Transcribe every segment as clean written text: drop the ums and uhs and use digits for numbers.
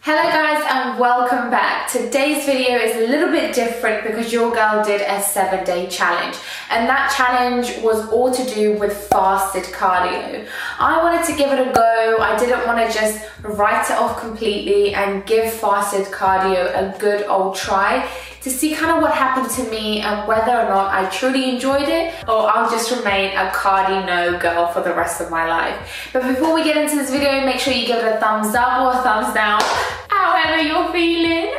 Hello guys and welcome back. Today's video is a little bit different because your girl did a 7-day challenge and that challenge was all to do with fasted cardio. I wanted to give it a go. I didn't want to just write it off completely and give fasted cardio a good old try to see kind of what happened to me and whether or not I truly enjoyed it or I'll just remain a cardio no girl for the rest of my life. But before we get into this video, make sure you give it a thumbs up or a thumbs down, however you're feeling,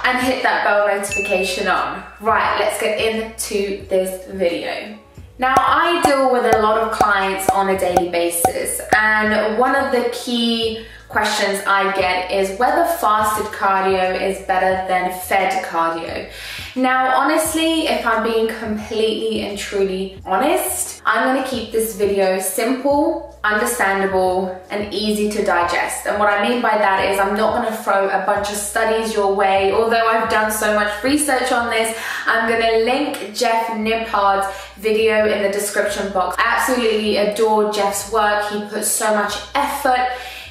and hit that bell notification on. Right, let's get into this video. Now, I deal with a lot of clients on a daily basis, and one of the key questions I get is whether fasted cardio is better than fed cardio. Now, honestly, if I'm being completely and truly honest, I'm going to keep this video simple, understandable, and easy to digest. And what I mean by that is I'm not going to throw a bunch of studies your way. Although I've done so much research on this, I'm going to link Jeff Nippard's video in the description box. I absolutely adore Jeff's work. He puts so much effort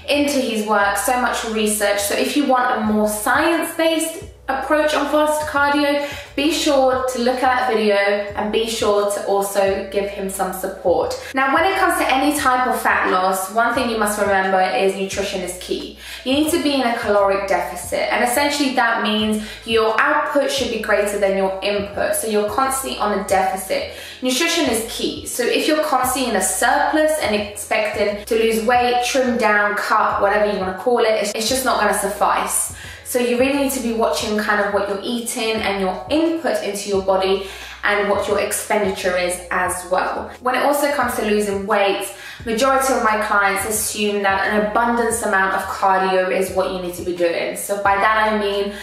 into his work, so much research. So if you want a more science-based approach on fasted cardio, be sure to look at that video and be sure to also give him some support. Now, when it comes to any type of fat loss, one thing you must remember is nutrition is key. You need to be in a caloric deficit, and essentially that means your output should be greater than your input, so you're constantly on a deficit. Nutrition is key, so if you're constantly in a surplus and expecting to lose weight, trim down, cut, whatever you want to call it, it's just not going to suffice. So you really need to be watching kind of what you're eating and your input into your body and what your expenditure is as well. When it also comes to losing weight, majority of my clients assume that an abundance amount of cardio is what you need to be doing. So by that I mean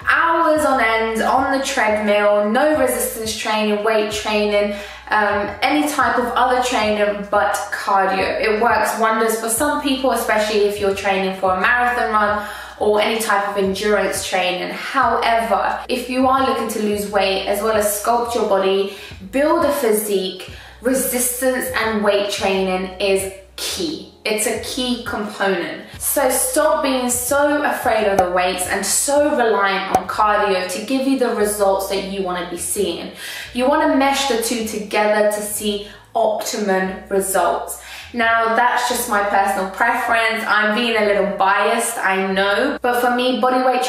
hours on end on the treadmill, no resistance training, weight training, any type of other training but cardio. It works wonders for some people, especially if you're training for a marathon run or any type of endurance training. However, if you are looking to lose weight as well as sculpt your body, build a physique, resistance and weight training is key. It's a key component. So stop being so afraid of the weights and so reliant on cardio to give you the results that you want to be seeing. You want to mesh the two together to see optimum results. Now, that's just my personal preference. I'm being a little biased, I know. But for me, body weight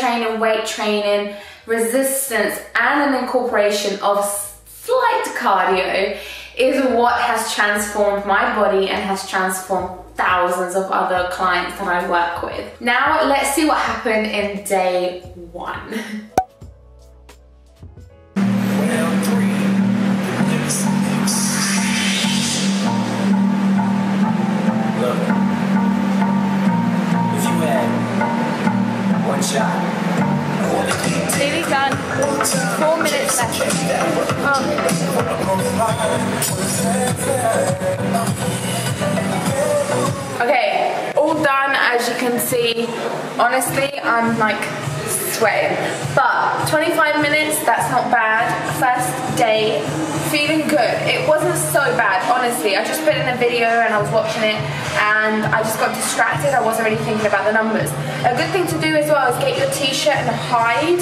training, resistance, and an incorporation of slight cardio is what has transformed my body and has transformed thousands of other clients that I work with. Now, let's see what happened in day 1. Nearly done. 4 minutes left. Okay, all done. As you can see, honestly, I'm like sweating. But 25 minutes, that's not bad. First day, feeling good. It wasn't so bad, honestly. I just put in a video and I was watching it and I just got distracted. I wasn't really thinking about the numbers. A good thing to do as well is get your t-shirt and hide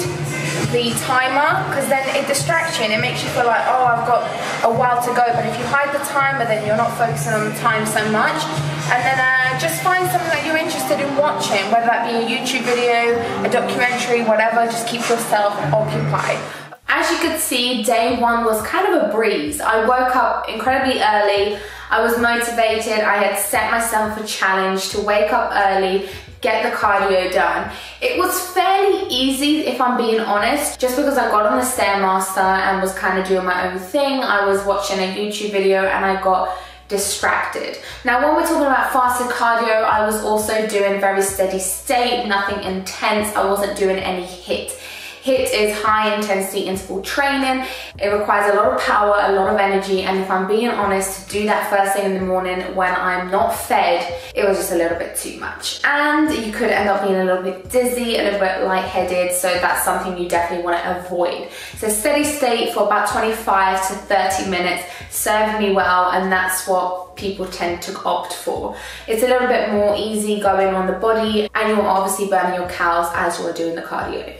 the timer, because then it distracts you and it makes you feel like, oh, I've got a while to go. But if you hide the timer, then you're not focusing on the time so much. And then just find something that you're interested in watching, whether that be a YouTube video, a documentary, whatever. Just keep yourself occupied. As you could see, day 1 was kind of a breeze. I woke up incredibly early. I was motivated. I had set myself a challenge to wake up early, get the cardio done. It was fairly easy, if I'm being honest, just because I got on the Stairmaster and was kind of doing my own thing. I was watching a YouTube video and I got distracted. Now, when we're talking about fasted cardio, I was also doing very steady state, nothing intense. I wasn't doing any HIIT. HIIT is high intensity interval training. It requires a lot of power, a lot of energy, and if I'm being honest, to do that first thing in the morning when I'm not fed, it was just a little bit too much. And you could end up being a little bit dizzy, a little bit lightheaded, so that's something you definitely want to avoid. So steady state for about 25 to 30 minutes served me well, and that's what people tend to opt for. It's a little bit more easy going on the body, and you're obviously burning your calories as you're doing the cardio.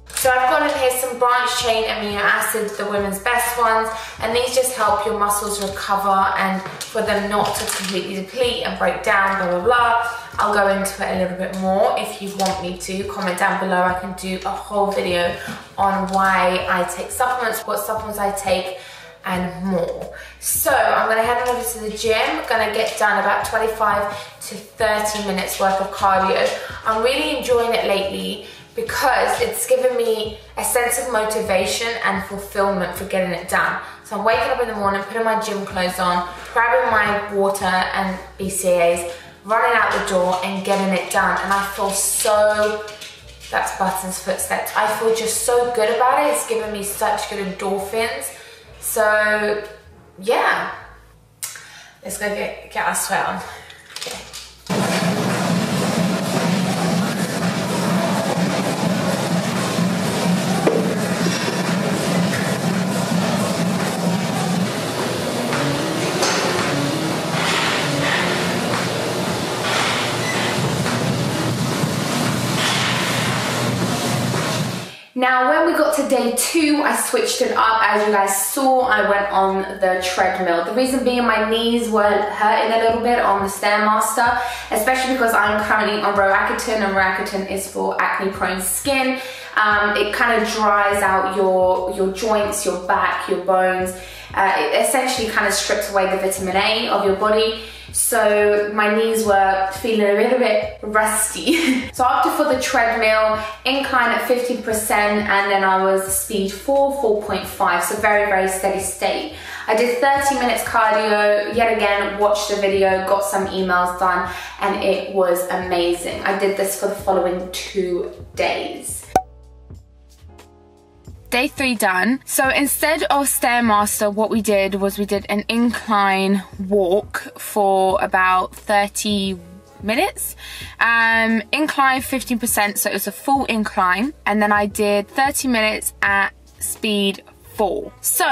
So I've got in here some branched chain amino acids, the women's best ones, and these just help your muscles recover and for them not to completely deplete and break down, blah, blah, blah. I'll go into it a little bit more if you want me to. Comment down below, I can do a whole video on why I take supplements, what supplements I take, and more. So I'm gonna head over to the gym, gonna get done about 25 to 30 minutes worth of cardio. I'm really enjoying it lately because it's given me a sense of motivation and fulfillment for getting it done. So I'm waking up in the morning, putting my gym clothes on, grabbing my water and BCAAs, running out the door and getting it done. And I feel so, that's Button's footsteps, I feel just so good about it. It's given me such good endorphins. So yeah, let's go get our sweat on. Okay. Now, when we got to day 2, I switched it up. As you guys saw, I went on the treadmill. The reason being my knees were hurting a little bit on the Stairmaster, especially because I'm currently on Roaccutane, and Roaccutane is for acne-prone skin. It kind of dries out your joints, your back, your bones. It essentially kind of strips away the vitamin A of your body. So my knees were feeling a little bit rusty. So I opted for the treadmill, incline at 50%, and then I was speed 4.5, so very, very steady state. I did 30 minutes cardio, yet again, watched the video, got some emails done, and it was amazing. I did this for the following 2 days. Day 3 done. So instead of Stairmaster, what we did was we did an incline walk for about 30 minutes. Incline 15%, so it was a full incline. And then I did 30 minutes at speed 4. So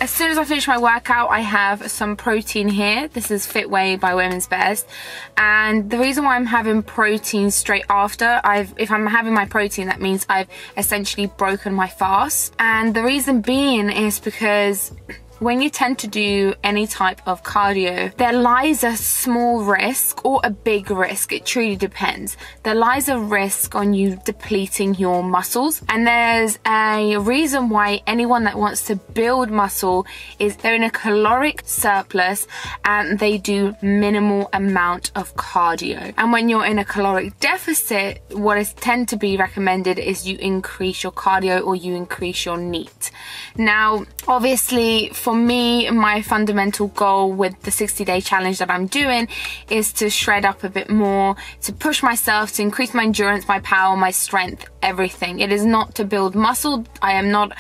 as soon as I finish my workout, I have some protein here. This is Fitway by Women's Best, and the reason why I'm having protein straight after, if I'm having my protein, that means I've essentially broken my fast. And the reason being is because when you tend to do any type of cardio, there lies a small risk or a big risk, it truly depends. There lies a risk on you depleting your muscles, and there's a reason why anyone that wants to build muscle is they're in a caloric surplus and they do minimal amount of cardio. And when you're in a caloric deficit, what is tend to be recommended is you increase your cardio or you increase your NEAT. Now, obviously, for me, my fundamental goal with the 60-day challenge that I'm doing is to shred up a bit more, to push myself, to increase my endurance, my power, my strength, everything. It is not to build muscle. I am not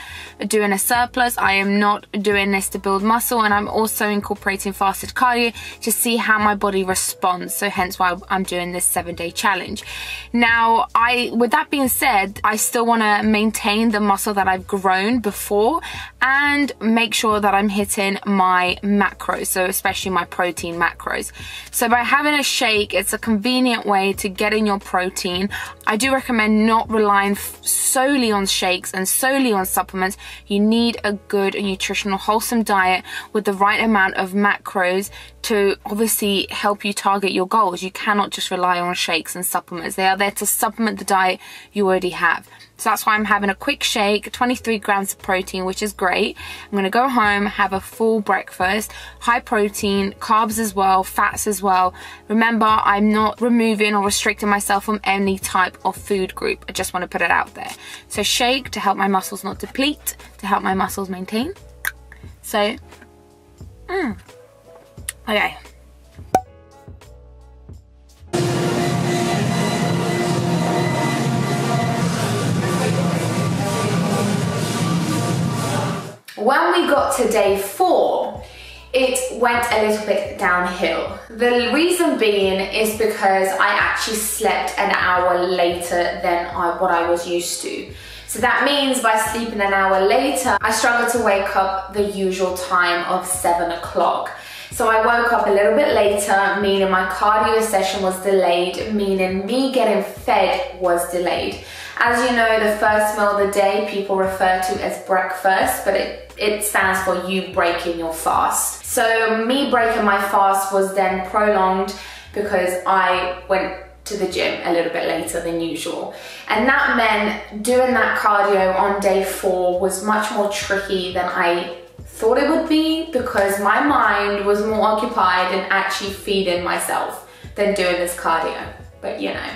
doing a surplus. I am not doing this to build muscle, and I'm also incorporating fasted cardio to see how my body responds. So hence why I'm doing this 7-day challenge. Now, with that being said, I still want to maintain the muscle that I've grown before and make sure that I'm hitting my macros, so especially my protein macros. So by having a shake, it's a convenient way to get in your protein. I do recommend not relying solely on shakes and solely on supplements. You need a good nutritional wholesome diet with the right amount of macros to obviously help you target your goals. You cannot just rely on shakes and supplements. They are there to supplement the diet you already have. So that's why I'm having a quick shake, 23 grams of protein, which is great. I'm going to go home, have a full breakfast, high protein, carbs as well, fats as well. Remember, I'm not removing or restricting myself from any type of food group. I just want to put it out there. So shake to help my muscles not deplete, to help my muscles maintain. So, okay. When we got to day 4, it went a little bit downhill. The reason being is because I actually slept an hour later than what I was used to. So that means by sleeping an hour later, I struggled to wake up the usual time of 7 o'clock. So I woke up a little bit later, meaning my cardio session was delayed, meaning me getting fed was delayed. As you know, the first meal of the day people refer to as breakfast, but it stands for you breaking your fast. So me breaking my fast was then prolonged because I went to the gym a little bit later than usual. And that meant doing that cardio on day 4 was much more tricky than I thought it would be, because my mind was more occupied in actually feeding myself than doing this cardio. But you know.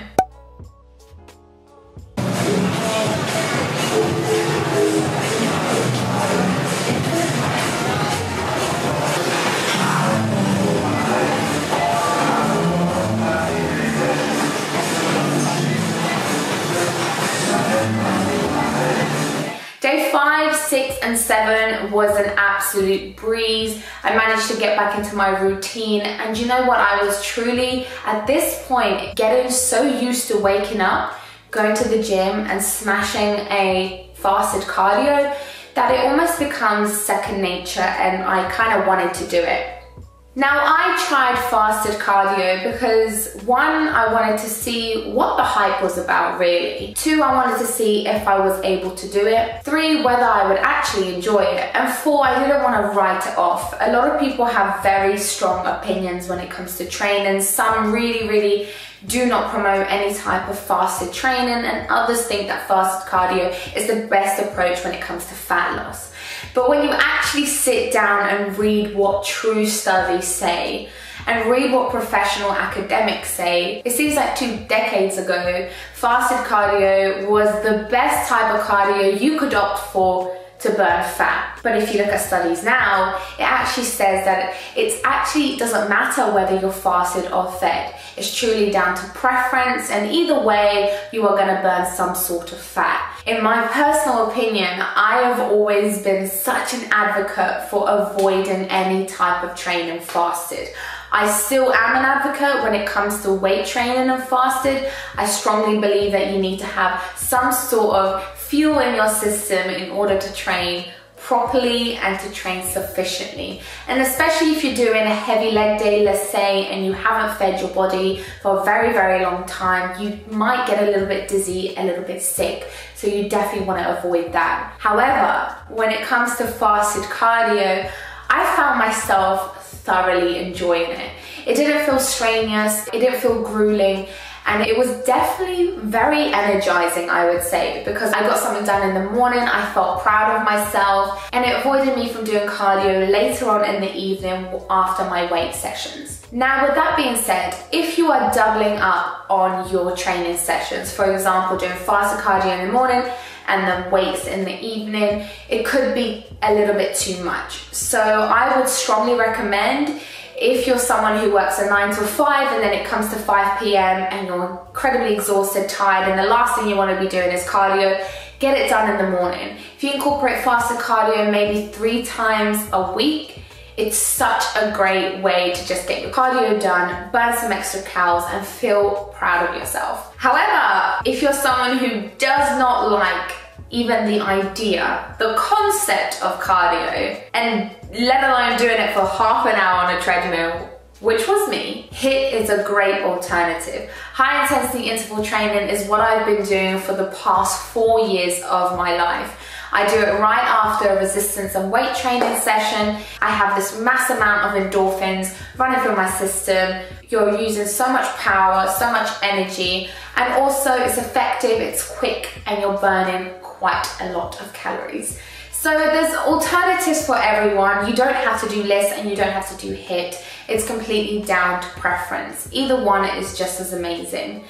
Day 5, 6 and 7 was an absolute breeze. I managed to get back into my routine, and you know what, I was truly at this point getting so used to waking up, going to the gym and smashing a fasted cardio that it almost becomes second nature, and I kind of wanted to do it. Now, I tried fasted cardio because 1, I wanted to see what the hype was about really. 2, I wanted to see if I was able to do it. 3, whether I would actually enjoy it. And 4, I didn't want to write it off. A lot of people have very strong opinions when it comes to training. Some really do not promote any type of fasted training, and others think that fasted cardio is the best approach when it comes to fat loss. But when you actually sit down and read what true studies say and read what professional academics say, it seems like 2 decades ago, fasted cardio was the best type of cardio you could opt for to burn fat. But if you look at studies now, it actually says that it actually doesn't matter whether you're fasted or fed. It's truly down to preference, and either way, you are going to burn some sort of fat. In my personal opinion, I have always been such an advocate for avoiding any type of training fasted. I still am an advocate when it comes to weight training and fasted. I strongly believe that you need to have some sort of fuel in your system in order to train properly and to train sufficiently. And especially if you're doing a heavy leg day, let's say, and you haven't fed your body for a very long time, you might get a little bit dizzy, a little bit sick. So you definitely want to avoid that. However, when it comes to fasted cardio, I found myself thoroughly enjoying it. It didn't feel strenuous, it didn't feel grueling, and it was definitely very energizing, I would say, because I got something done in the morning, I felt proud of myself, and it avoided me from doing cardio later on in the evening after my weight sessions. Now, with that being said, if you are doubling up on your training sessions, for example, doing fasted cardio in the morning and then weights in the evening, it could be a little bit too much. So I would strongly recommend, if you're someone who works a 9 to 5 and then it comes to 5 p.m. and you're incredibly exhausted, tired, and the last thing you want to be doing is cardio, get it done in the morning. If you incorporate fasted cardio maybe 3 times a week, it's such a great way to just get your cardio done, burn some extra calories, and feel proud of yourself. However, if you're someone who does not like even the idea, the concept of cardio, and let alone doing it for half an hour on a treadmill, which was me, HIIT is a great alternative. High intensity interval training is what I've been doing for the past 4 years of my life. I do it right after a resistance and weight training session. I have this mass amount of endorphins running through my system. You're using so much power, so much energy, and also it's effective, it's quick, and you're burning quite a lot of calories. So there's alternatives for everyone. You don't have to do LISS and you don't have to do HIIT. It's completely down to preference. Either one is just as amazing.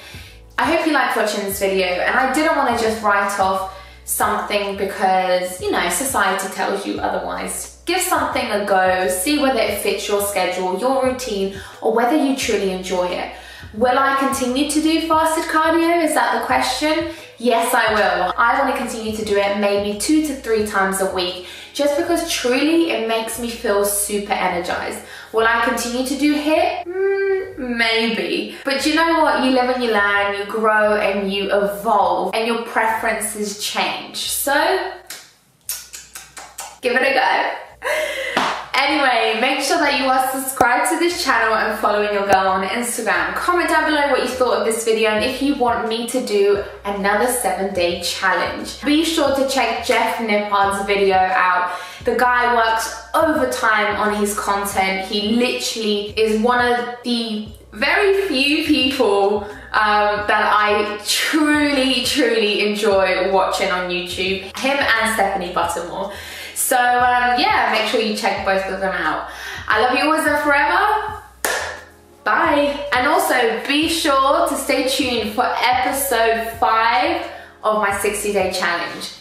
I hope you liked watching this video, and I didn't want to just write off something because, you know, society tells you otherwise. Give something a go, see whether it fits your schedule, your routine, or whether you truly enjoy it. Will I continue to do fasted cardio? Is that the question? Yes, I will. I want to continue to do it maybe 2 to 3 times a week, just because truly it makes me feel super energized. Will I continue to do HIIT? Maybe. But you know what? You live and you learn, you grow and you evolve, and your preferences change. So, give it a go. Anyway, make sure that you are subscribed to this channel and following your girl on Instagram. Comment down below what you thought of this video and if you want me to do another 7-day challenge. Be sure to check Jeff Nippard's video out. The guy works overtime on his content. He literally is one of the very few people that I truly enjoy watching on YouTube. Him and Stephanie Buttermore. So yeah, make sure you check both of them out. I love you always and forever. Bye. And also be sure to stay tuned for episode 5 of my 60-day challenge.